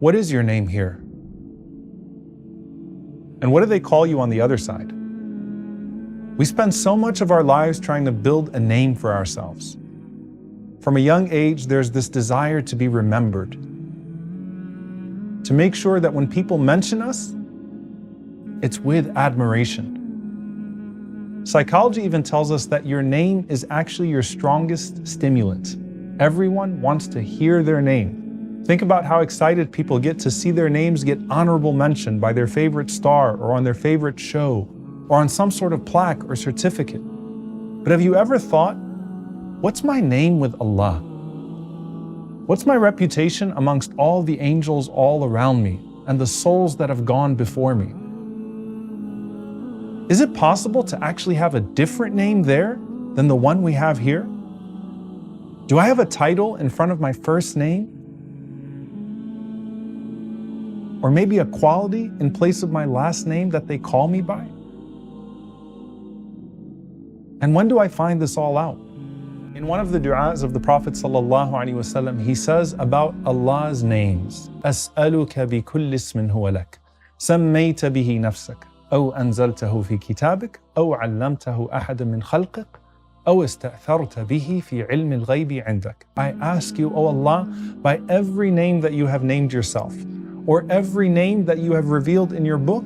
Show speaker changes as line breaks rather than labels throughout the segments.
What is your name here? And what do they call you on the other side? We spend so much of our lives trying to build a name for ourselves. From a young age, there's this desire to be remembered, to make sure that when people mention us, it's with admiration. Psychology even tells us that your name is actually your strongest stimulant. Everyone wants to hear their name. Think about how excited people get to see their names get honorable mention by their favorite star or on their favorite show or on some sort of plaque or certificate. But have you ever thought, what's my name with Allah? What's my reputation amongst all the angels all around me and the souls that have gone before me? Is it possible to actually have a different name there than the one we have here? Do I have a title in front of my first name? Or maybe a quality in place of my last name that they call me by? And when do I find this all out? In one of the du'as of the Prophet ﷺ, he says about Allah's names, أسألك بكل اسم هو لك سميت به نفسك أو أنزلته في كتابك أو علمته أحد من خلقك أو استأثرت به في علم الغيب عندك. I ask you, O Allah, by every name that you have named yourself, or every name that you have revealed in your book,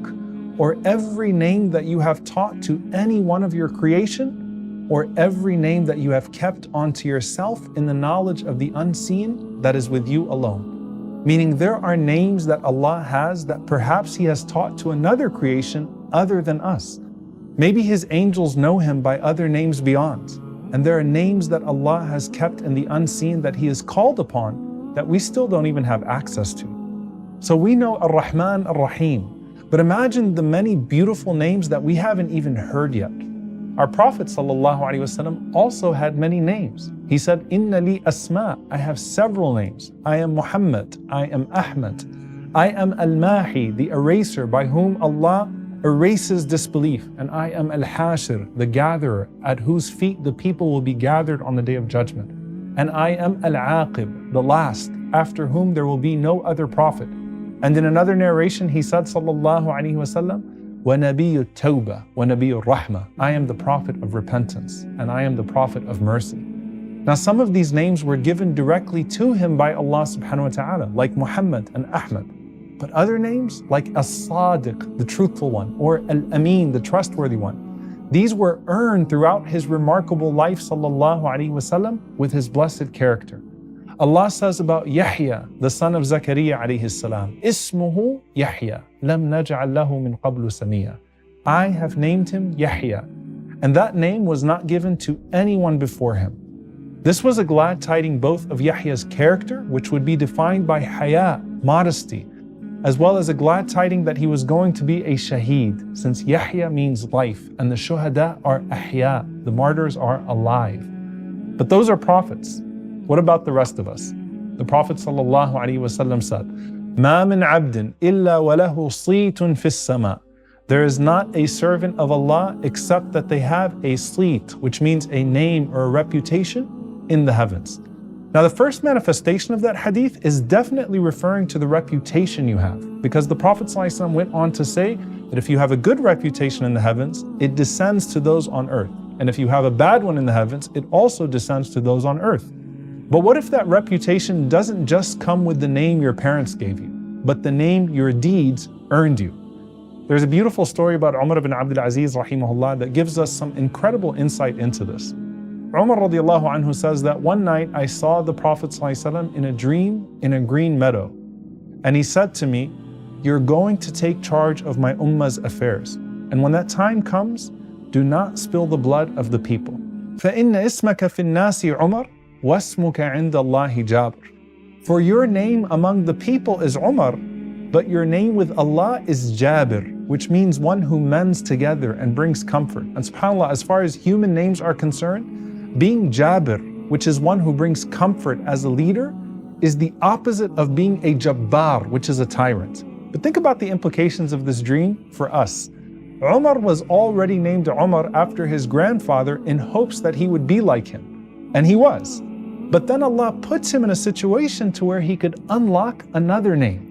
or every name that you have taught to any one of your creation, or every name that you have kept onto yourself in the knowledge of the unseen that is with you alone. Meaning there are names that Allah has that perhaps He has taught to another creation other than us. Maybe His angels know Him by other names beyond. And there are names that Allah has kept in the unseen that He is called upon that we still don't even have access to. So we know Ar-Rahman, Ar-Rahim. But imagine the many beautiful names that we haven't even heard yet. Our Prophet ﷺ also had many names. He said, Inna li asma, I have several names. I am Muhammad, I am Ahmad, I am Al-Mahi, the eraser by whom Allah erases disbelief. And I am Al-Hashir, the gatherer, at whose feet the people will be gathered on the Day of Judgment. And I am Al-Aqib, the last, after whom there will be no other prophet. And in another narration, he said, sallallahu alaihi wasallam, وَنَبِيُّ التَّوْبَةِ وَنَبِيُّ الرَّحْمَةِ, I am the prophet of repentance, and I am the prophet of mercy. Now some of these names were given directly to him by Allah subhanahu wa ta'ala, like Muhammad and Ahmad. But other names, like As-Sadiq, the truthful one, or Al-Amin, the trustworthy one, these were earned throughout his remarkable life, sallallahu alaihi wasallam, with his blessed character. Allah says about Yahya, the son of Zakaria alayhi salam, Ismuhu Yahya, lam naj'al lahu min qablu samiyya. I have named him Yahya, and that name was not given to anyone before him. This was a glad tiding both of Yahya's character, which would be defined by haya, modesty, as well as a glad tiding that he was going to be a shaheed, since Yahya means life, and the shuhada are ahya, the martyrs are alive. But those are prophets. What about the rest of us? The Prophet ﷺ said, مَا مِنْ عَبْدٍ إِلَّا وَلَهُ صِيتٌ فِي السَّمَاءِ. There is not a servant of Allah except that they have a sleet, which means a name or a reputation in the heavens. Now the first manifestation of that hadith is definitely referring to the reputation you have, because the Prophet ﷺ went on to say that if you have a good reputation in the heavens, it descends to those on earth. And if you have a bad one in the heavens, it also descends to those on earth. But what if that reputation doesn't just come with the name your parents gave you, but the name your deeds earned you? There's a beautiful story about Umar ibn Abdul Aziz rahimahullah that gives us some incredible insight into this. Umar radiallahu anhu says that one night I saw the Prophet ﷺ in a dream in a green meadow. And he said to me, you're going to take charge of my ummah's affairs. And when that time comes, do not spill the blood of the people. فَإِنَّ إِسْمَكَ فِي النَّاسِ عُمَرٍ وَاسْمُكَ عِنْدَ اللَّهِ جَابِرٌ. For your name among the people is Umar, but your name with Allah is Jabir, which means one who mends together and brings comfort. And subhanAllah, as far as human names are concerned, being Jabir, which is one who brings comfort as a leader, is the opposite of being a Jabbar, which is a tyrant. But think about the implications of this dream for us. Umar was already named Umar after his grandfather in hopes that he would be like him. And he was. But then Allah puts him in a situation to where he could unlock another name.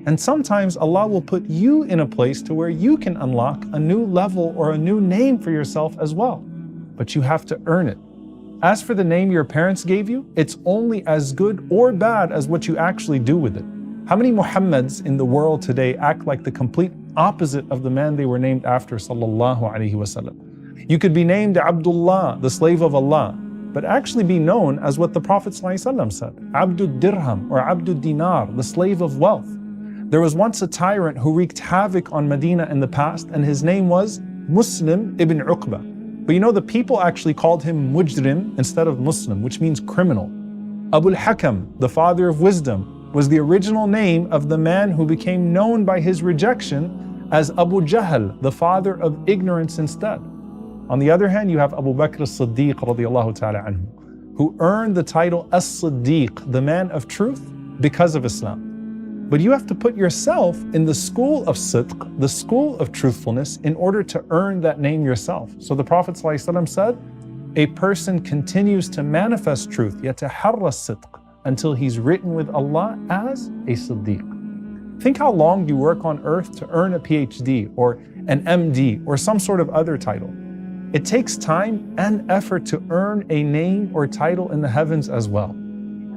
And sometimes Allah will put you in a place to where you can unlock a new level or a new name for yourself as well. But you have to earn it. As for the name your parents gave you, it's only as good or bad as what you actually do with it. How many Muhammads in the world today act like the complete opposite of the man they were named after, sallallahu alaihi wasallam? You could be named Abdullah, the slave of Allah, but actually be known as what the Prophet ﷺ said, Abdul Dirham or Abdul Dinar, the slave of wealth. There was once a tyrant who wreaked havoc on Medina in the past, and his name was Muslim ibn Uqba. But you know, the people actually called him Mujrim instead of Muslim, which means criminal. Abul Hakam, the father of wisdom, was the original name of the man who became known by his rejection as Abu Jahl, the father of ignorance instead. On the other hand, you have Abu Bakr as-Siddiq radiyallahu ta'ala anhu, who earned the title As-Siddiq, the man of truth, because of Islam. But you have to put yourself in the school of sidq, the school of truthfulness, in order to earn that name yourself. So the Prophet ﷺ said, a person continues to manifest truth, yataharra sidq, until he's written with Allah as a Siddiq. Think how long you work on earth to earn a PhD or an MD or some sort of other title. It takes time and effort to earn a name or title in the heavens as well.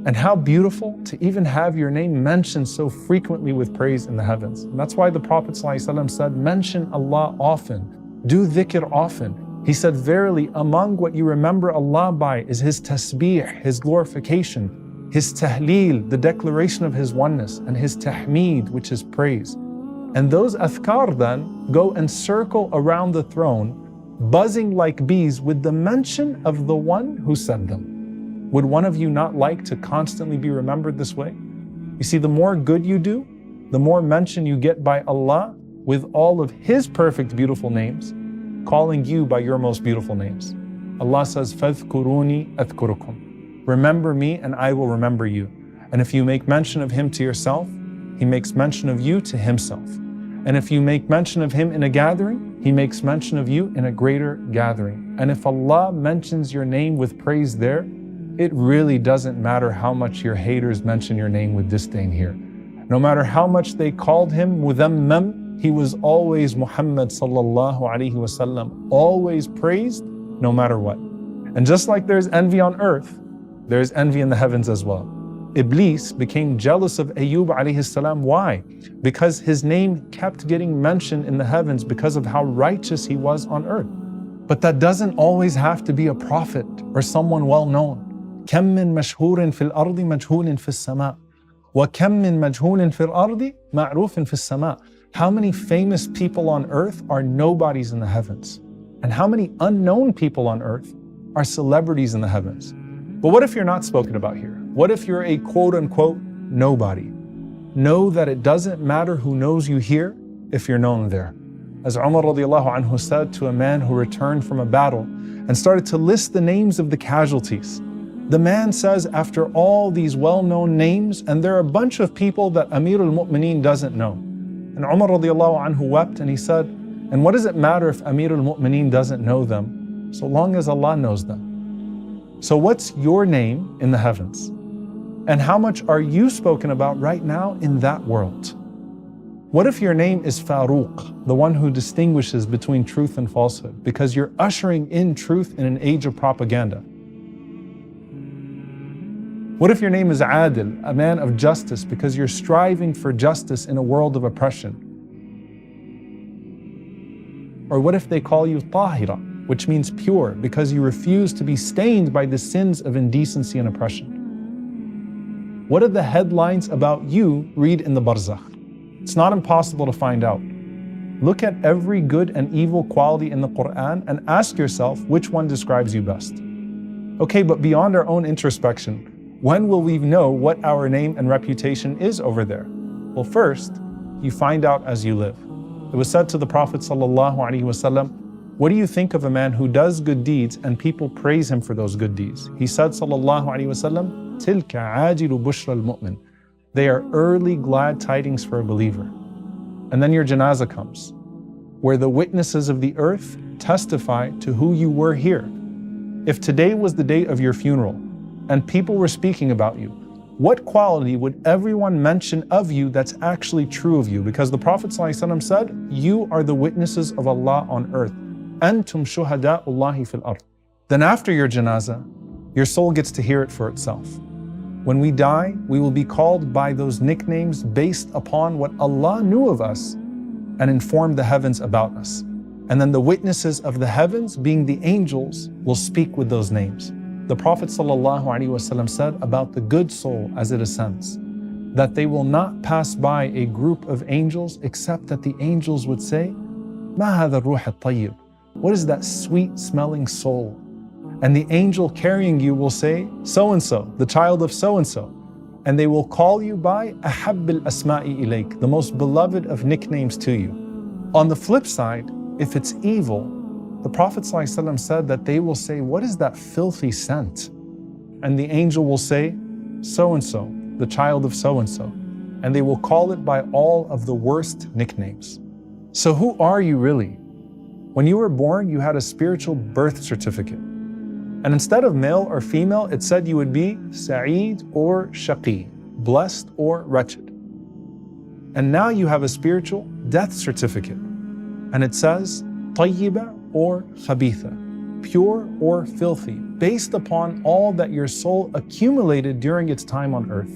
And how beautiful to even have your name mentioned so frequently with praise in the heavens. And that's why the Prophet ﷺ said, mention Allah often, do dhikr often. He said, verily, among what you remember Allah by is His tasbih, His glorification, His tahleel, the declaration of His oneness, and His tahmeed, which is praise. And those adhkar then go and circle around the throne, buzzing like bees with the mention of the one who said them. Would one of you not like to constantly be remembered this way? You see, the more good you do, the more mention you get by Allah with all of His perfect beautiful names, calling you by your most beautiful names. Allah says, فَاذْكُرُونِي أَذْكُرُكُمْ. Remember me and I will remember you. And if you make mention of Him to yourself, He makes mention of you to Himself. And if you make mention of Him in a gathering, He makes mention of you in a greater gathering. And if Allah mentions your name with praise there, it really doesn't matter how much your haters mention your name with disdain here. No matter how much they called him mudhammam, he was always Muhammad sallallahu alaihi wasallam, always praised no matter what. And just like there's envy on earth, there's envy in the heavens as well. Iblis became jealous of Ayyub alayhi salam. Why? Because his name kept getting mentioned in the heavens because of how righteous he was on earth. But that doesn't always have to be a prophet or someone well known. كم من مشهور في الأرض مجهول في السماء وكم من مجهول في الأرض معروف في السماء. How many famous people on earth are nobodies in the heavens? And how many unknown people on earth are celebrities in the heavens? But what if you're not spoken about here? What if you're a quote-unquote nobody? Know that it doesn't matter who knows you here if you're known there. As Umar radiallahu anhu said to a man who returned from a battle and started to list the names of the casualties. The man says, after all these well-known names, and there are a bunch of people that Amir al-Mu'mineen doesn't know. And Umar radiallahu anhu wept and he said, and what does it matter if Amir al-Mu'mineen doesn't know them, so long as Allah knows them? So what's your name in the heavens? And how much are you spoken about right now in that world? What if your name is Faruq, the one who distinguishes between truth and falsehood, because you're ushering in truth in an age of propaganda? What if your name is Adil, a man of justice, because you're striving for justice in a world of oppression? Or what if they call you Tahira, which means pure, because you refuse to be stained by the sins of indecency and oppression? What did the headlines about you read in the Barzakh? It's not impossible to find out. Look at every good and evil quality in the Quran and ask yourself which one describes you best. Okay, but beyond our own introspection, when will we know what our name and reputation is over there? Well, first, you find out as you live. It was said to the Prophet ﷺ, what do you think of a man who does good deeds and people praise him for those good deeds? He said, ﷺ, تِلْكَ عَاجِلُ بُشْرَ الْمُؤْمِنِ. They are early glad tidings for a believer. And then your janazah comes, where the witnesses of the earth testify to who you were here. If today was the day of your funeral, and people were speaking about you, What quality would everyone mention of you that's actually true of you? Because the Prophet ﷺ said, you are the witnesses of Allah on earth. Antum shuhada'ullahi fil ard. Then after your janazah, your soul gets to hear it for itself. When we die, we will be called by those nicknames based upon what Allah knew of us and informed the heavens about us. And then the witnesses of the heavens, being the angels, will speak with those names. The Prophet ﷺ said about the good soul as it ascends, that they will not pass by a group of angels except that the angels would say, "Ma hadha ar-ruh at-tayyib?" What is that sweet smelling soul? And the angel carrying you will say, so-and-so, the child of so-and-so. And they will call you by ahabb al-asma'i ilayk, the most beloved of nicknames to you. On the flip side, if it's evil, the Prophet ﷺ said that they will say, what is that filthy scent? And the angel will say, so-and-so, the child of so-and-so. And they will call it by all of the worst nicknames. So who are you really? When you were born, you had a spiritual birth certificate. And instead of male or female, it said you would be Sa'id or Shaqi, blessed or wretched. And now you have a spiritual death certificate. And it says Tayyiba or Khabitha, pure or filthy, based upon all that your soul accumulated during its time on earth.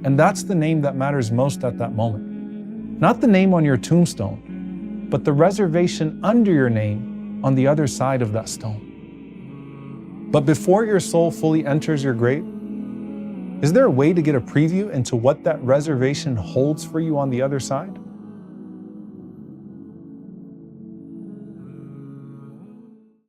And that's the name that matters most at that moment. Not the name on your tombstone, but the reservation under your name on the other side of that stone. But before your soul fully enters your grave, is there a way to get a preview into what that reservation holds for you on the other side?